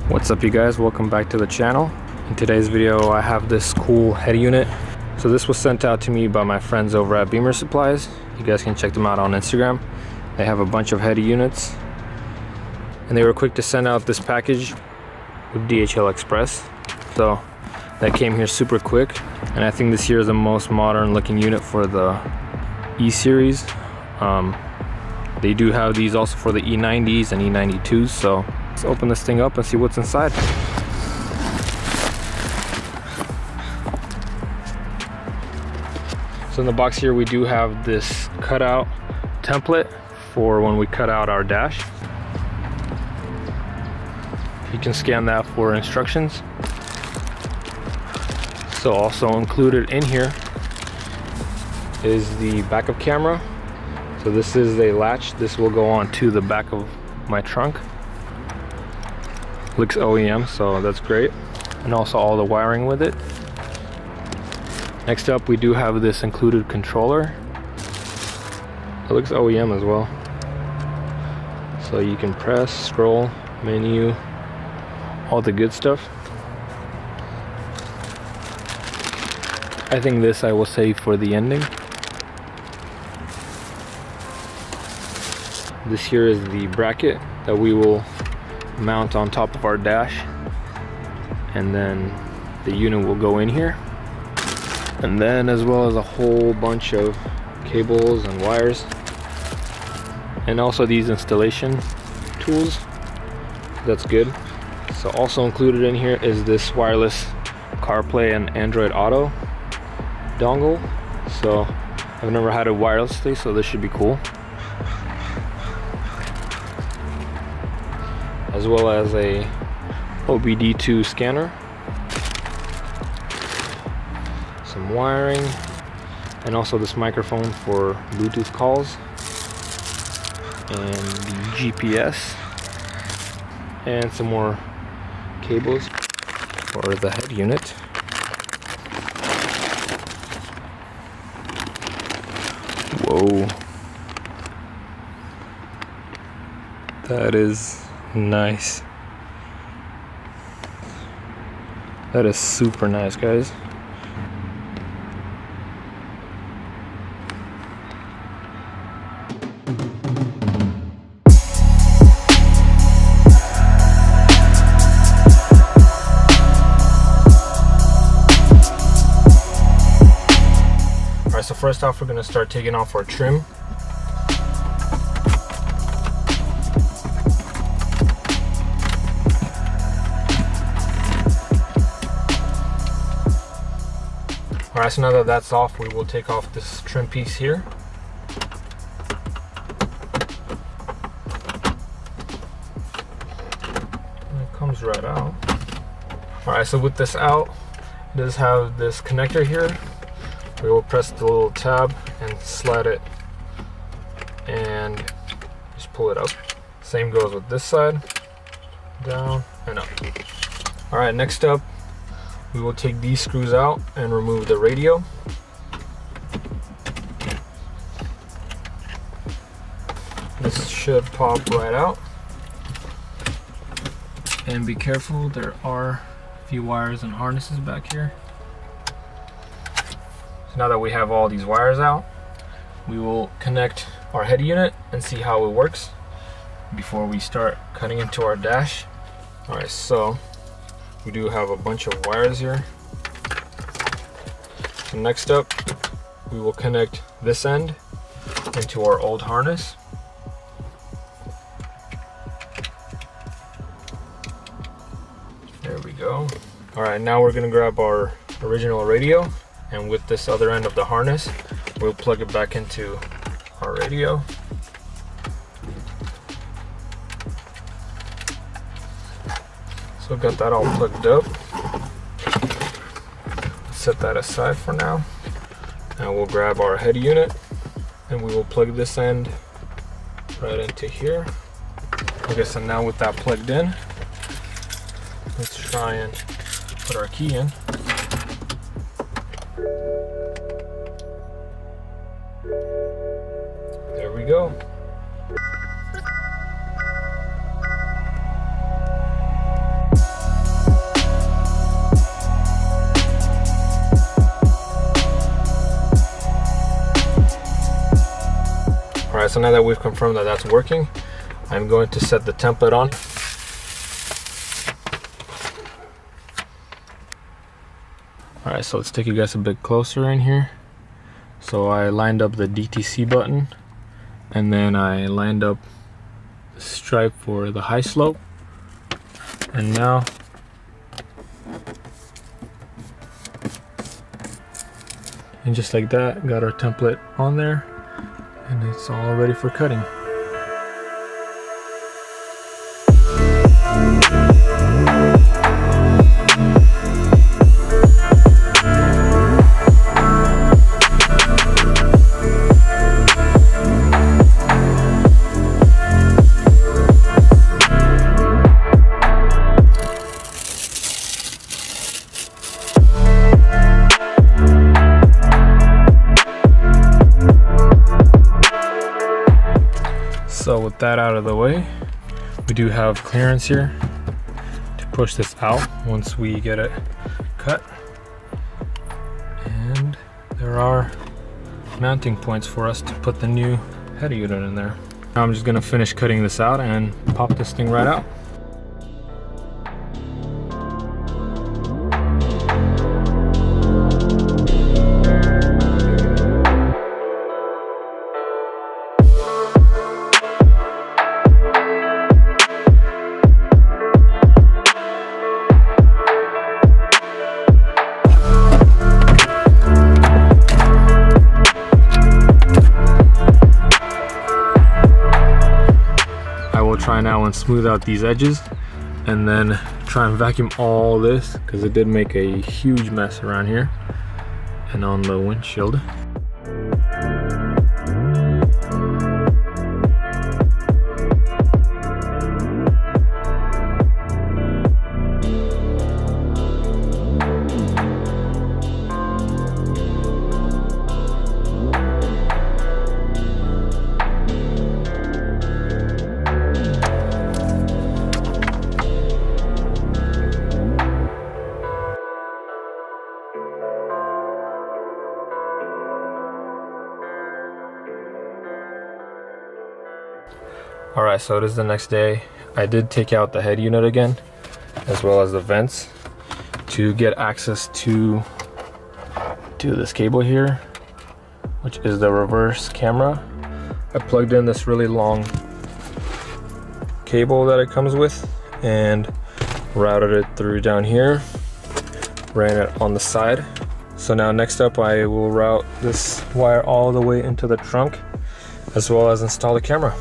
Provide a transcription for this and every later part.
What's up you guys, welcome back to the channel. In today's video I have this cool head unit. So this was sent out to me by my friends over at Bimmersupplies. You guys can check them out on Instagram. They have a bunch of head units and they were quick to send out this package with DHL Express. So that came here super quick, and I think this here is the most modern looking unit for the E series. They do have these also for the E90s and E92s, so let's open this thing up and see what's inside. So in the box here we do have this cutout template for when we cut out our dash. You can scan that for instructions. So also included in here is the backup camera. So this is a latch. This will go on to the back of my trunk. Looks OEM, so that's great. And also all the wiring with it. Next up we do have this included controller. It looks OEM as well. So you can press, scroll, menu, all the good stuff. I think this I will save for the ending. This here is the bracket that we will mount on top of our dash, and then the unit will go in here, and then as well as a whole bunch of cables and wires, and also these installation tools. That's good. So also included in here is this wireless CarPlay and Android Auto dongle. So I've never had it wirelessly, so this should be cool. As well as a OBD2 scanner, some wiring, and also this microphone for Bluetooth calls, and the GPS, and some more cables for the head unit. Whoa, that is nice. That is super nice, guys. Alright, so first off we're going to start taking off our trim. Alright, so now that that's off, we will take off this trim piece here. And it comes right out. Alright, so with this out, it does have this connector here. We will press the little tab and slide it and just pull it up. Same goes with this side, down and up. Alright, next up, we will take these screws out and remove the radio. This should pop right out. And be careful, there are a few wires and harnesses back here. So now that we have all these wires out, we will connect our head unit and see how it works before we start cutting into our dash. Alright, so we do have a bunch of wires here. So next up, we will connect this end into our old harness. There we go. All right, now we're gonna grab our original radio, and with this other end of the harness, we'll plug it back into our radio. So got that all plugged up. Set that aside for now. Now we'll grab our head unit and we will plug this end right into here. Okay, so now with that plugged in, let's try and put our key in. we go. Alright, so now that we've confirmed that that's working, I'm going to set the template on. Alright, so let's take you guys a bit closer in here. So I lined up the DTC button, and then I lined up the stripe for the high slope. And now and just like that, got our template on there, and it's all ready for cutting. So with that out of the way, we do have clearance here to push this out once we get it cut. And there are mounting points for us to put the new head unit in there. Now I'm just gonna finish cutting this out and pop this thing right out. Try now and smooth out these edges, and then try and vacuum all this, because it did make a huge mess around here and on the windshield. Alright, so it is the next day. I did take out the head unit again, as well as the vents, to get access to this cable here, which is the reverse camera. I plugged in this really long cable that it comes with and routed it through down here, ran it on the side. So now next up, I will route this wire all the way into the trunk, as well as install the camera.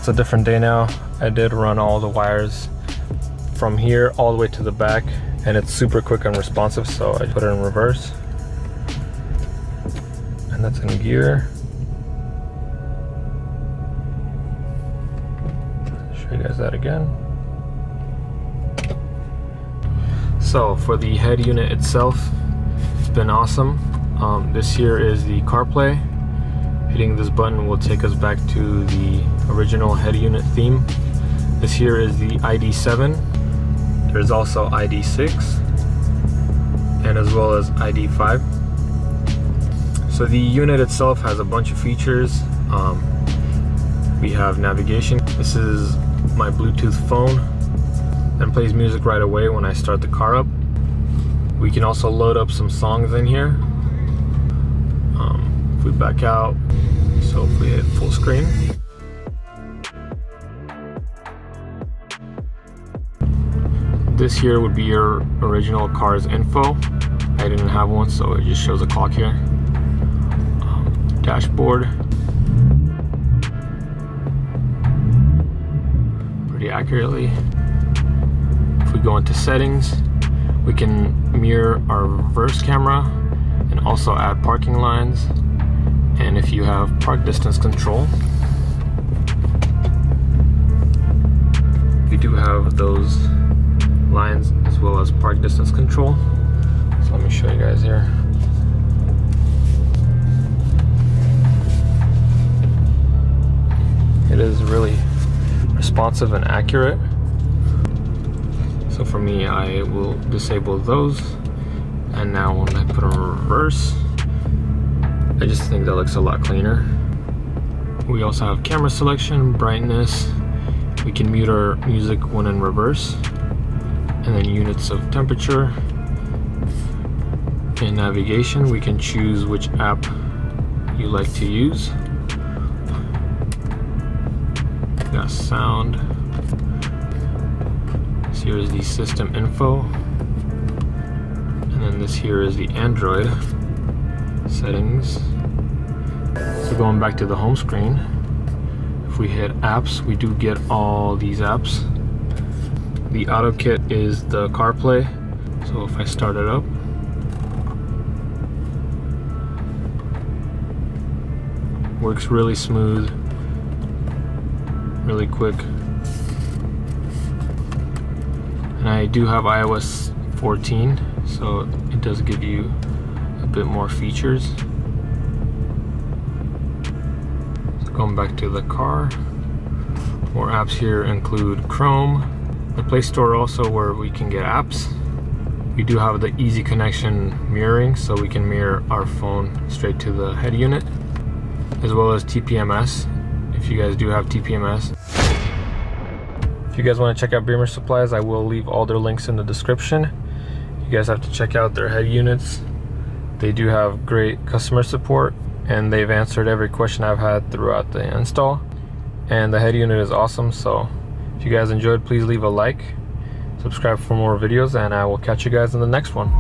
it's a different day now. I did run all the wires from here all the way to the back, and it's super quick and responsive, so I put it in reverse. And that's in gear. Show you guys that again. So for the head unit itself, it's been awesome. This here is the CarPlay. Hitting this button will take us back to the original head unit theme. This here is the ID7. There's also ID6 and as well as ID5. So the unit itself has a bunch of features. We have navigation. This is my Bluetooth phone and plays music right away when I start the car up. We can also load up some songs in here. If we back out, so if we hit full screen. This here would be your original car's info. I didn't have one, so it just shows a clock here. Dashboard. Pretty accurately. If we go into settings, we can mirror our reverse camera and also add parking lines. And if you have park distance control, we do have those lines as well as park distance control. So let me show you guys here. It is really responsive and accurate. So for me, I will disable those. And now when I put on reverse, I just think that looks a lot cleaner. We also have camera selection, brightness. We can mute our music when in reverse. And then units of temperature. In navigation, we can choose which app you like to use. We got sound. This here is the system info. And then this here is the Android settings. So going back to the home screen, if we hit apps, we do get all these apps. The auto kit is the CarPlay. So if I start it up, works really smooth, really quick. And I do have iOS 14, so it does give you a bit more features. So going back to the car, more apps here include Chrome, the Play Store also where we can get apps. We do have the easy connection mirroring, so we can mirror our phone straight to the head unit, as well as TPMS if you guys do have TPMS. If you guys want to check out Bimmersupplies, I will leave all their links in the description. You guys have to check out their head units. They do have great customer support, and they've answered every question I've had throughout the install. And the head unit is awesome, so if you guys enjoyed, please leave a like, subscribe for more videos, and I will catch you guys in the next one.